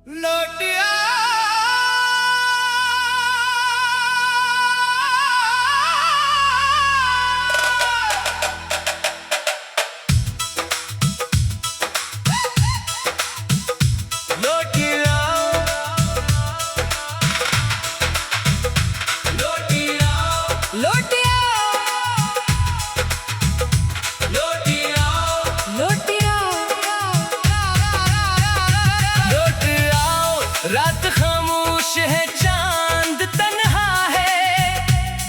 लौटिया लौटिया लौटिया लौटिया लौटिया लौटिया लौट आओ, रात खामोश है, चांद तन्हा है,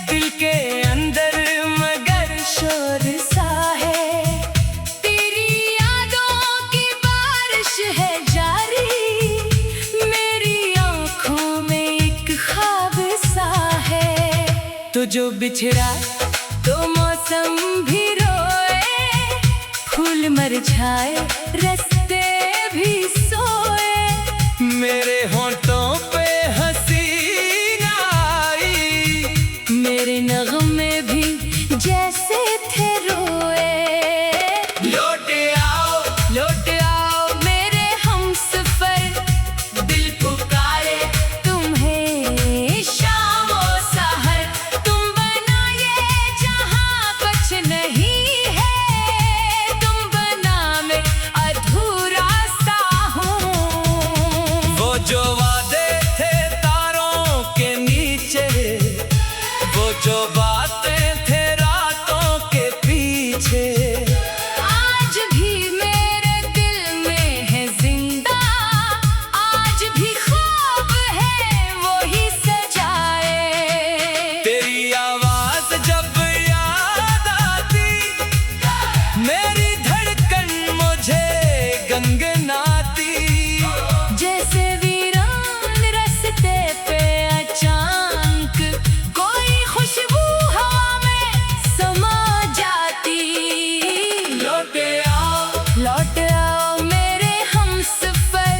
दिल के अंदर मगर शोर सा है। तेरी यादों की बारिश है जारी, मेरी आंखों में एक ख्वाब सा है। तो जो बिछड़ा तो मौसम भी रोए, फूल मरझाए रास्ते भी सोए, मेरे होंठों पे हंसी न आई, मेरे नगमे भी जैसे थे रोए। लौट आओ मेरे हमसफर, दिल पुकारे तुम्हें शाम और सहर, तुम बनाए जहाँ कुछ नहीं है, तुम बना मैं अधूरा सा हूँ। वो जो वादे थे तारों के नीचे, वो जो बातें थे रातों के पीछे, आज भी मेरे दिल में है जिंदा, आज भी ख्वाब है वो ही सजाए। तेरी आवाज जब याद आती, मेरी धड़कन मुझे गनगनाती, जैसे वीरान रास्ते पे अचानक कोई खुशबू हवा में समा जाती। लौट आओ मेरे हमसफर,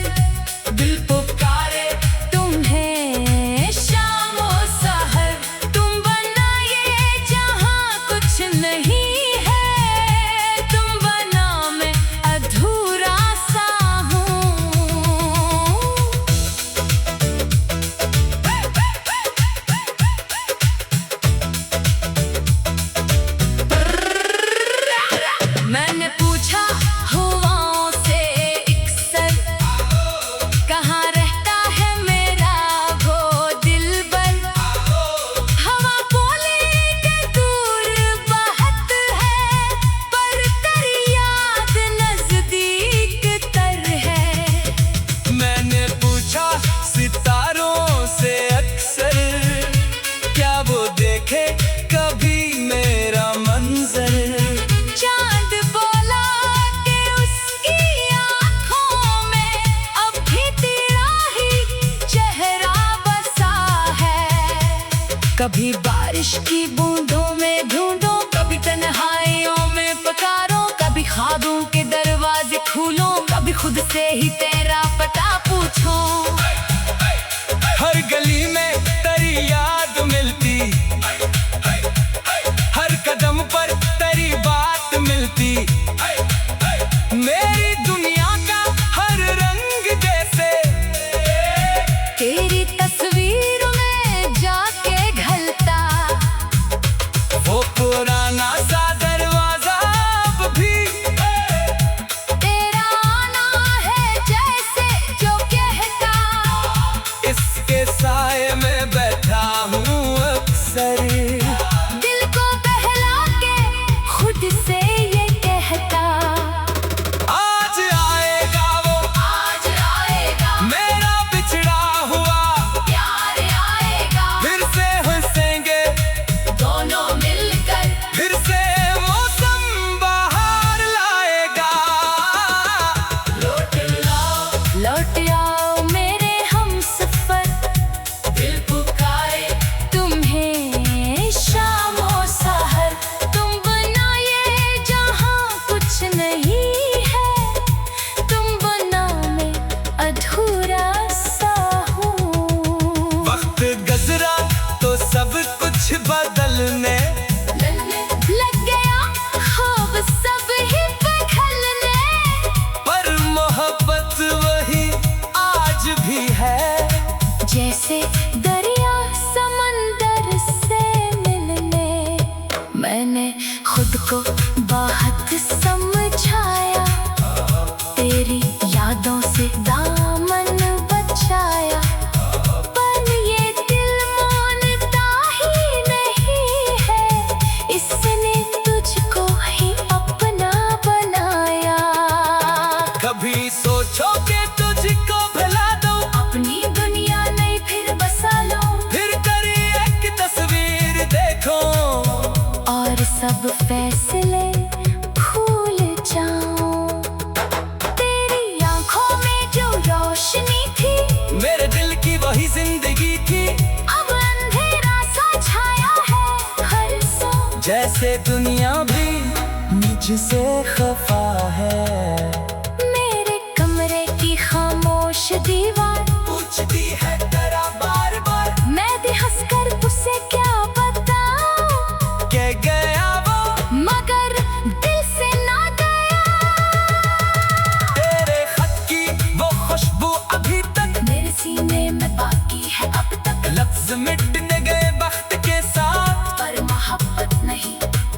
दिल पुकारे तुम्हें शाम और सहर, तुम बनाए जहाँ कुछ नहीं है, तुम बना मैं अधूरा सा हूँ। मैंने पूछा हवाओं से अक्सर, कहाँ रहता है मेरा वो दिलबर, हवा बोले कि दूर बहुत है, पर तेरी याद नजदीक तर है। मैंने पूछा सितारों से अक्सर, क्या वो देखे कभी मेरा मंजर, चांद बोला कि उसकी आँखों में अब भी तेरा ही चेहरा बसा है। कभी बारिश की बूंदों में ढूंढो, कभी तन्हाइयों में पकारो, कभी ख्वाबों के दरवाजे खोलो, कभी खुद से ही तेरा पता पूछो। हर गली में तेरी याद मिलती, हर कदम पर तेरी बात मिलती, मेरी दुनिया का हर रंग जैसे तेरी तस्वीर में जाके घलता। वो पुराना सा दरवाजा अब भी तेरा आना है जैसे जो कहता, इसके साए में बैठा हूँ अक्सर, दिल को बहला के खुद से ये कहता। आज आएगा वो, आज आएगा मेरा बिछड़ा हुआ प्यार आएगा, फिर से हंसेंगे दोनों मिलकर, फिर से मौसम बाहर लाएगा। लौट आओ मेरे हमसफर, दिल पुकारे तुम्हें शाम और सहर, तुम बनाए जहाँ कुछ नहीं है, तुम बना मैं अधूरा सा हूँ। वक्त गुजरा तो सब कुछ बदलने लग गया, ख्वाब सब ही बदलने, पर मोहब्बत वही आज भी तुझको बहुत समझाया, तेरी यादों से दामन बचाया, पर ये दिल मानता ही नहीं है, इसने तुझको ही अपना बनाया। कभी सोचो कि तुझको भुला दूं, अपनी दुनिया नहीं फिर बसा लो, फिर करी एक तस्वीर देखो, और सब फैसले भूल जाऊं। तेरी आंखों में जो रोशनी थी, मेरे दिल की वही जिंदगी थी, अब अंधेरा सा छाया है हर सो। जैसे दुनिया भी मुझसे खफा है। मेरे कमरे की खामोश दीवार पूछती है तेरा बार बार, मैं भी हंसकर उसे क्या बताऊं, कह गया वो मगर दिल से ना गया। तेरे खत की वो खुशबू अभी तक मेरे सीने में बाकी है अब तक, लफ्ज मिटने गए वक्त के साथ, पर मोहब्बत नहीं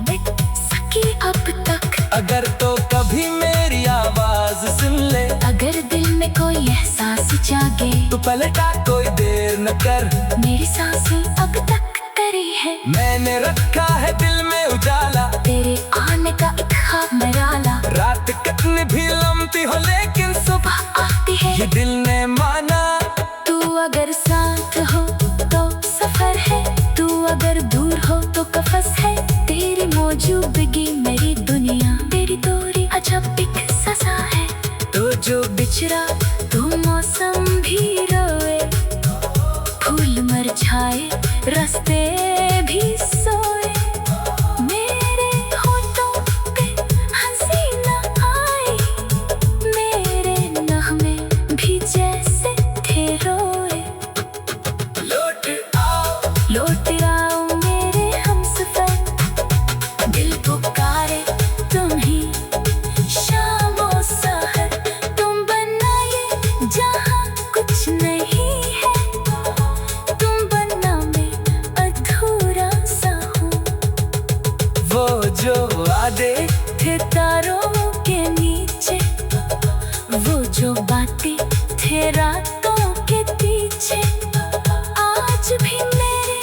मिट सकी अब तक। अगर तो कभी मेरी आवाज सुन ले, अगर दिल में कोई एहसास जागे, तो पलटा कोई देर न कर, मेरी सांसें अब तक करी है, मैंने रखा है दिल में उजाला, तेरे आने का एक ख्वाब निराला। रात कितनी भी लंबी हो लेकिन सुबह आती है ये दिल ने माना। तू अगर साथ हो तो सफर है, तू अगर दूर हो तो कफस है, तेरी मौजूदगी मेरी दुनिया, तेरी दूरी अजब एक सजा है। तो जो बिछड़ा तो मौसम भी रोए, फूल मुरझाए रास्ते भी सोए, मेरे होठों पे हंसी न आई, मेरे नगमे भी जैसे थे रोए। लौट आओ मेरे हमसफर, दिल पुकारे तुम ही शामो सहर, तुम बनाए जहाँ कुछ नहीं है, तुम बना मैं अधूरा सा हूँ। वो जो वादे थे तारों के नीचे, वो जो बातें थे रातों के पीछे, आज भी मेरे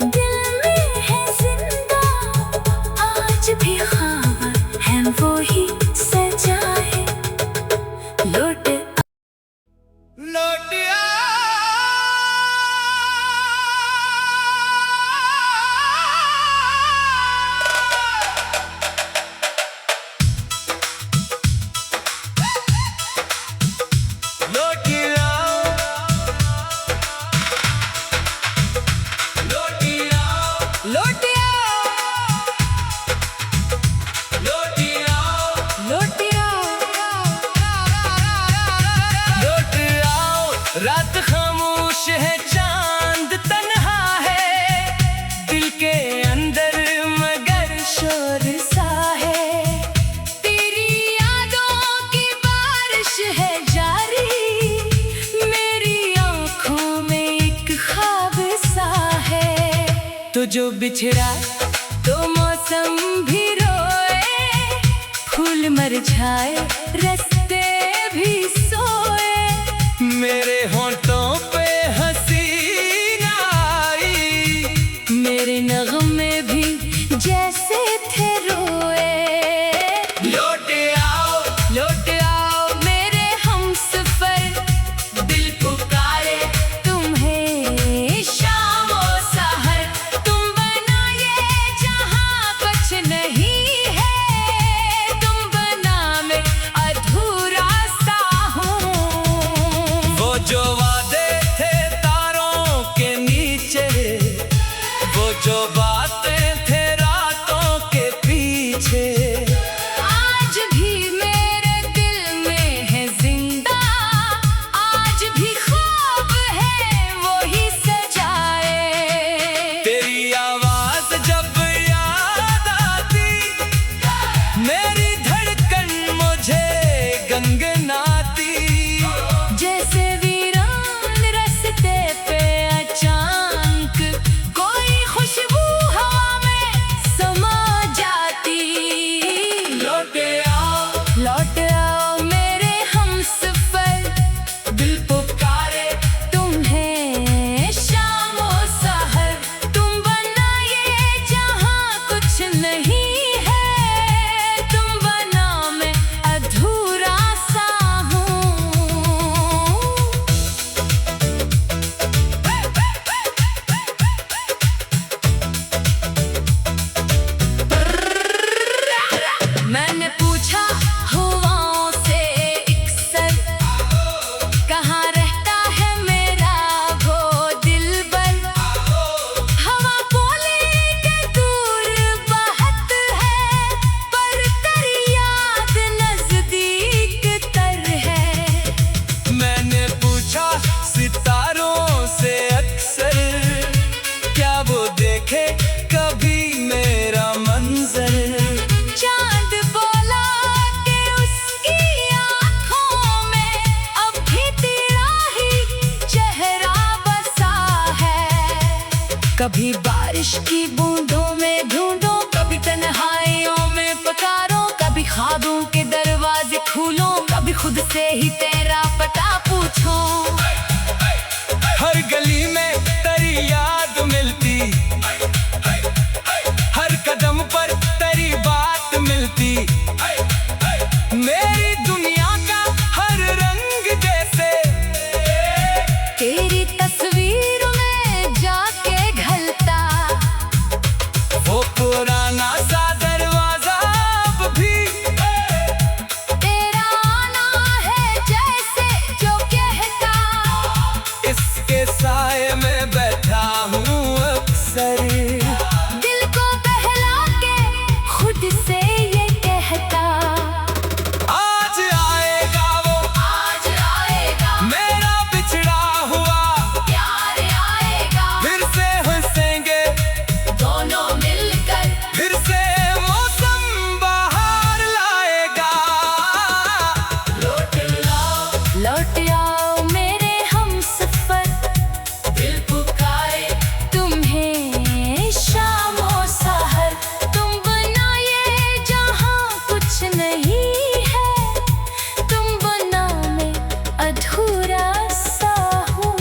दिल में है जिंदा, आज भी ख्वाब है वो ही सजाए। लौट लौट आ। लौट आओ, लौट आओ, लौट आओ, लौट आओ, रात खामोश है, चांद तन्हा है, दिल के अंदर मगर शोर सा है, तेरी यादों की बारिश है जारी, मेरी आंखों में एक ख्वाब सा है। तो जो बिछड़ा तो मौसम भी रोए, फूल मुरझाए रास्ते भी सोए, मेरे होठों पे हंसी न आई, मेरे नगमे भी जैसे थे रोए। लौट आओ मेरे हमसफर, दिल पुकारे तुम्हें शामो सहर, तुम बनाए जहाँ कुछ नहीं है, तुम बना मैं अधूरा कहाँ रहता है मेरा वो दिलबर। हवा बोले के दूर बहुत है, पर तेरी याद नजदीक तर है। मैंने पूछा सितारों से अक्सर, क्या वो देखे कभी मेरा मंजर। चांद बोला कि उसकी आँखों में अब भी तेरा ही चेहरा बसा है। कभी बारिश की बूंदों में ढूंढो, कभी तन्हाइयों में पुकारो, कभी ख्वाबों के दरवाजे खोलो, कभी खुद से ही तेरा पता पूछो। हर गली में तेरी याद मिलती, हर कदम पर तेरी बात मिलती। मेरी दुनिया का हर रंग जैसे तेरी तस्वीर में जाके घलता। वो पुराना सा दरवाजा अब भी तेरा आना है जैसे जो कहता। इसके साए में बैठा हूँ अक्सर। दिल को बहला के खुद से ये कहता। आज आएगा वो, आज आएगा मेरा बिछड़ा हुआ, प्यार आएगा, फिर से हंसेंगे दोनों मिलकर। फिर से मौसम बाहर लाएगा। लौट आओ मेरे हमसफर, दिल पुकारे तुम्हें शामों सहर। तुम बनाए जहाँ कुछ नहीं है, तुम बना मैं अधूरा सा हूँ।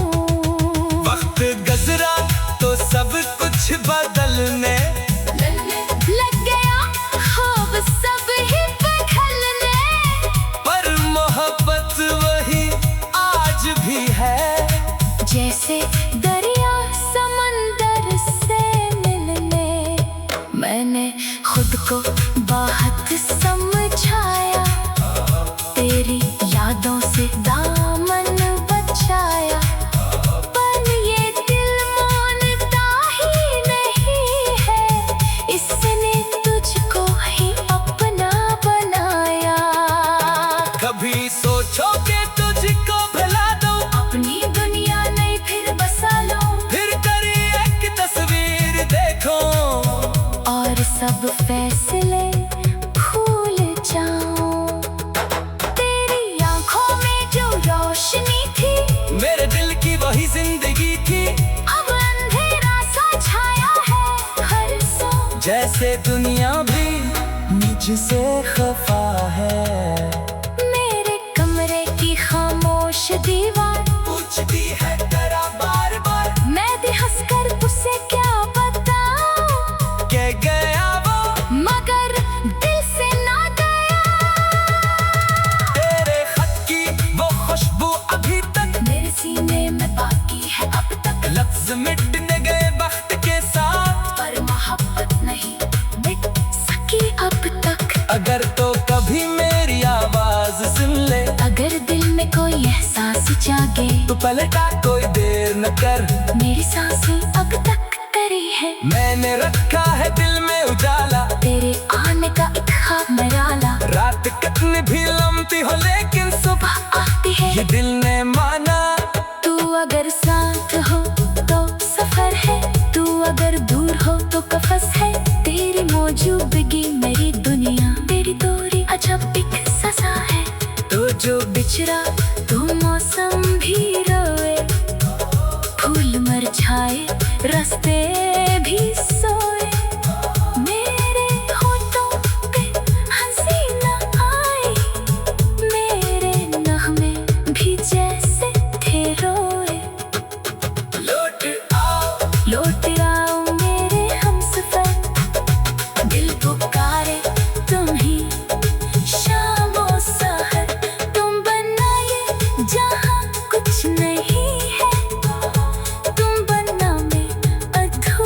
वक्त गुजरा तो सब कुछ बदलने, लग गया खूब सब ही बदलने। पर मोहब्बत वही आज भी है। जैसे दरिया समंदर से मिलने, मैंने खुद को बहुत समझाया। तेरी यादों से दामन बचाया, पर ये दिल मानता ही नहीं है, इसने तुझको ही अपना बनाया। कभी सोचो कि तुझको भुला दो, अपनी दुनिया नहीं फिर बसा लो, फिर तेरी एक तस्वीर देखो, और सब फैसले भूल जाऊं। तेरी आंखों में जो रोशनी थी, मेरे दिल की वही जिंदगी थी। अब अंधेरा सा छाया है हर सो। जैसे दुनिया भी मुझ से खफा है। मेरे कमरे की खामोश दीवार पूछती है तेरा बार बार, मैं भी हंसकर उसे क्या बताऊं। कह गया वो मगर दिल से ना गया। तेरे खत की वो खुशबू अभी तक मेरे सीने में बाकी है अब तक, लफ्ज मिटने गए वक्त के साथ, पर मोहब्बत नहीं मिट सकी अब तक। अगर तो कभी मेरी आवाज सुन ले, अगर दिल में कोई एहसास जागे, तो पलटा कोई देर न कर। मेरी सांसें अब तक करी है, मैंने रखा है दिल में उजाला, तेरे आने का एक ख्वाब निराला। रात कितनी भी लंबी हो लेकिन सुबह आती है ये दिल ने माना। तू अगर साथ हो तो सफर है, तू अगर दूर हो तो कफस है। तेरी मौजूदगी मेरी दुनिया, तेरी दूरी अजब एक सजा है। तो जो बिछड़ा तो मौसम भी रोए, फूल मुरझाए रास्ते भी सोए। मेरे होठों पे हंसी न आई, मेरे नगमे भी जैसे थे रोए। लौट आओ मेरे हमसफर, दिल पुकारे तुम ही शामों सहर। तुम बनाए जहाँ कुछ नहीं है, तुम बना मैं अधूरा।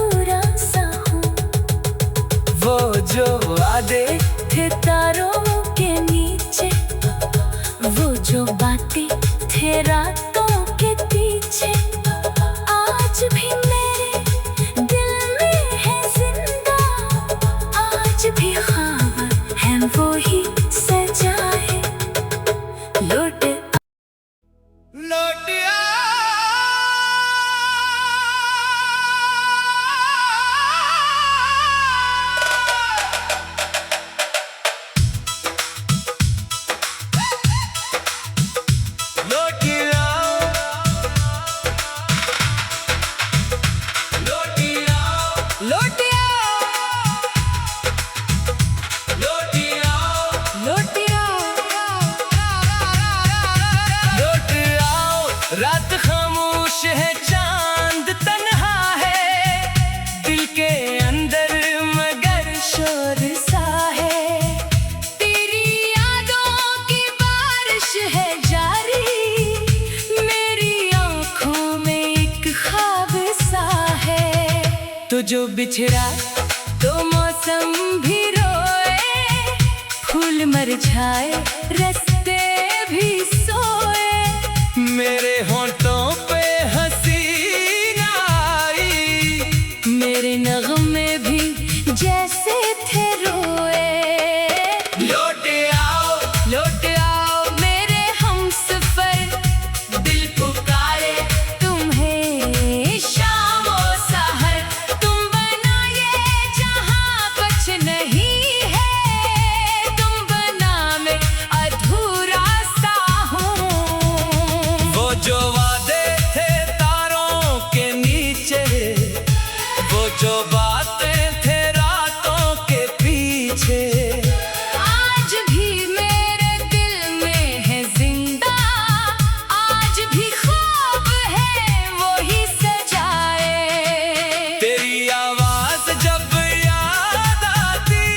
रात खामोश है, चांद तन्हा है, दिल के अंदर मगर शोर सा है। तेरी यादों की बारिश है जारी, मेरी आंखों में एक ख्वाब सा है। तो जो बिछड़ा तो मौसम भी रोए, फूल मुरझाए, रास्ते भी सोए। मेरे होंठों पे हंसी ना आई, मेरे नगमे भी जैसे थे रोए। लौट आओ मेरे हमसफर, दिल पुकारे तुम्हें शाम और सहर। तुम बना ये जहां कुछ नहीं है, तुम बना मैं अधूरा सा हूँ। वो जो वादे थे तारों के नीचे, वो जो बातें थे रातों के पीछे, आज भी मेरे दिल में है जिंदा, आज भी ख्वाब है वो ही सजाए। तेरी आवाज जब याद आती,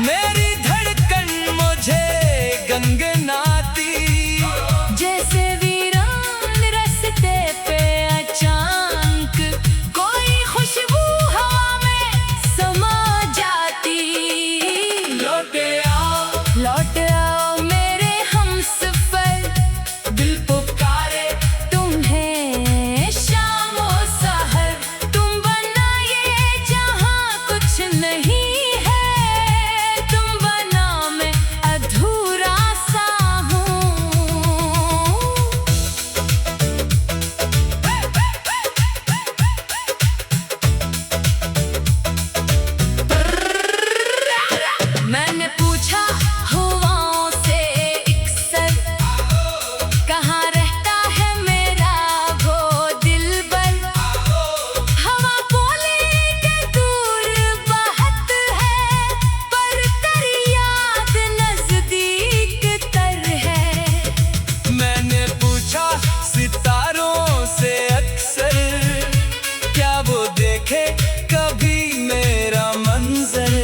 मेरी धड़कन मुझे गनगनाती। जैसे वीरान रास्ते पे अचानक कोई खुशबू हवा में समा जाती। लौट आओ मेरे हमसफर, दिल पुकारे तुम्हें शाम और सहर। तुम बना ये जहां कुछ नहीं है, तुम बना मैं अधूरा सा हूँ। मैंने पूछा हवाओं से एक सर, कहाँ रहता है मेरा वो दिलबर। हवा बोले कि दूर बहुत है, पर तेरी याद नजदीक तर है। मैंने पूछा सितारों से अक्सर, क्या वो देखे कभी मेरा मंजर।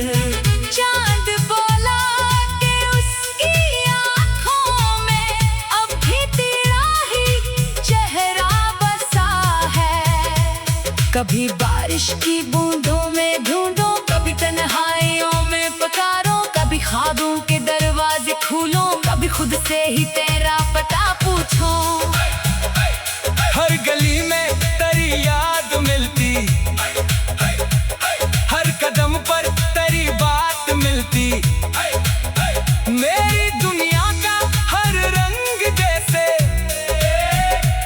चांद बोला कि उसकी आँखों में अब भी तेरा ही चेहरा बसा है। कभी बारिश की बूंदों में ढूंढो, कभी तन्हाइयों में पुकारो, कभी ख्वाबों के दरवाजे खोलो, कभी खुद से ही तेरा पता पूछो। हर गली में तेरी याद मिलती, हर कदम पर तेरी बात मिलती। मेरी दुनिया का हर रंग जैसे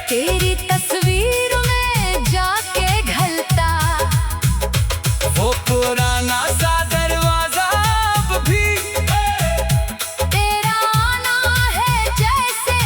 तेरी तस्वीर में जाके ढलता। वो पुराना सा दरवाजा अब भी तेरा आना है जैसे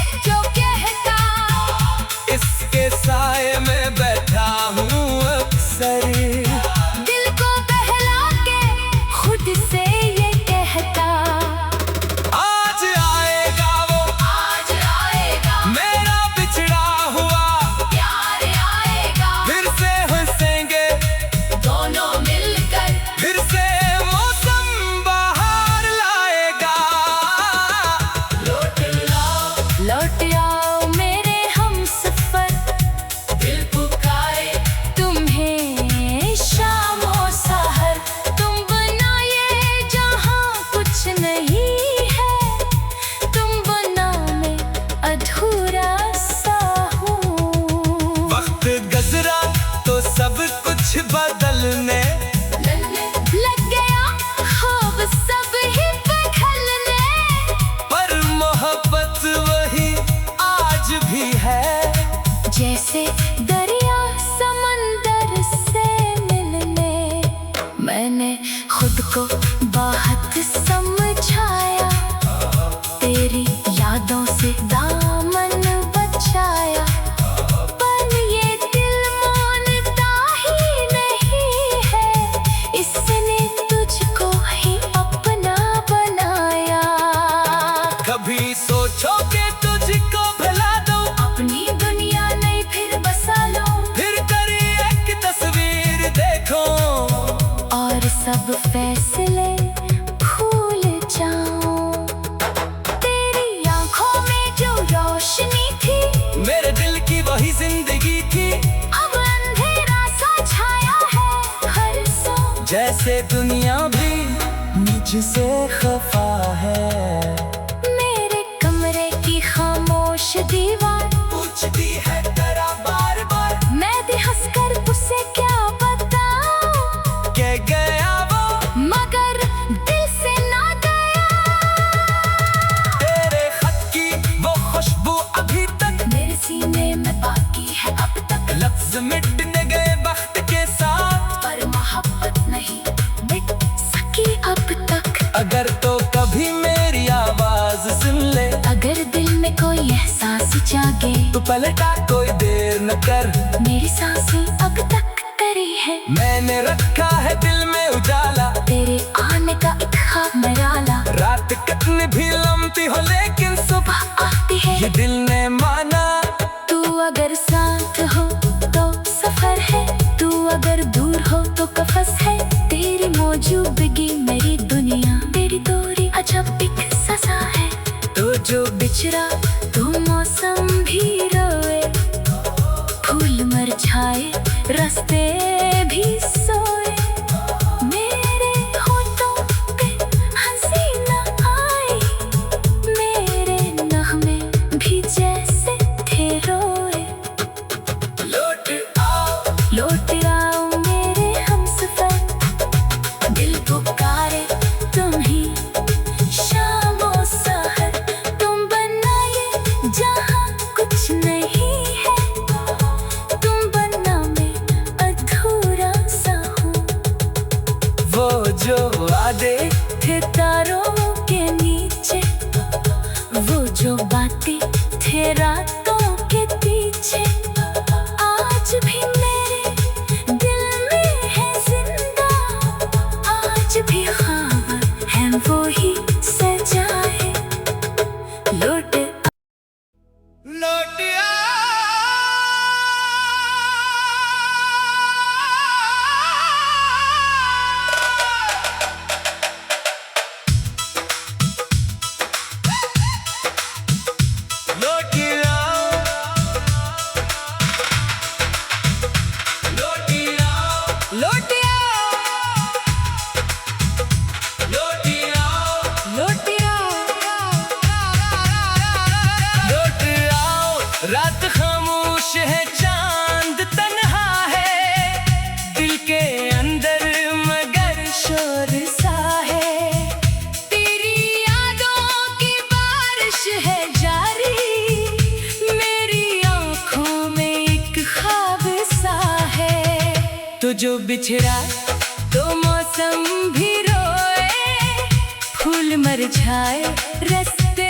जैसे दरिया समंदर से मिलने। मैंने खुद को बहुत समझाया, तेरी यादों से दामन बचाया। पर ये दिल मानता ही नहीं है, इसने तुझको ही अपना बनाया। कभी सोचो कि तुझको भुला दूं, अपनी दुनिया नहीं फिर बसा लो, फिर तेरी एक तस्वीर देखो और सब फैसले भूल जाऊं। तेरी आंखों में जो रोशनी थी, मेरे दिल की वही जिंदगी थी। अब अंधेरा सा छाया है हर सो। जैसे दुनिया भी मुझसे खफा है। मेरे कमरे की खामोश दीवार पूछती है तेरा बार बार, मैं भी हंसकर उसे क्या बताऊं। के गया वो मगर दिल से ना गया। तेरे खत की वो खुशबू अभी तक मेरे सीने में बाकी है अब तक। लफ्ज मिटने गए वक्त के साथ, पर मोहब्बत नहीं मिट सकी अब तक। अगर तो कभी मेरी आवाज सुन ले, अगर दिल में कोई एहसास जागे, तो पलटा कोई देर न कर। मेरी सांसें अब तक करी है, मैंने रखा है दिल में उजाला, तेरे आने का एक ख्वाब निराला। रात कितनी भी लंबी हो लेकिन सुबह आती है ये दिल ने माना। तू अगर साथ हो तो सफर है, तू अगर दूर हो तो कफस है। तेरी मौजूदगी मेरी दुनिया, तेरी दूरी अजब एक सजा है। तो जो बिछड़ा तो मौसम भी रोए, फूल मुरझाए रास्ते भी सोए। मेरे होठों पे हंसी न आई, मेरे नगमे भी जैसे थे रोए। लौट आओ मेरे हमसफर, दिल पुकारे तुम ही शामों सहर। तुम बनाए जहाँ कुछ नहीं है, तुम बनना मैं अधूरा सा हूँ। वो जो वादे थे तारों के नीचे, वो जो बातें थे रातों के पीछे, आज भी मेरे दिल में है जिंदा। आज भी ख्वाब है वो ही सजाए। लौट लौट आ। लौट आओ, लौट आओ, लौट आओ, लौट आओ, लौट लौट आओ। रात खामोश है, चांद तन्हा है, दिल के अंदर मगर शोर सा है। तेरी यादों की बारिश है जारी, मेरी आंखों में एक ख्वाब सा है। तो जो बिछड़ा तो मौसम भी रोए, फूल मुरझाए रास्ते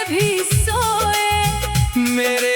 भी सोए। मेरे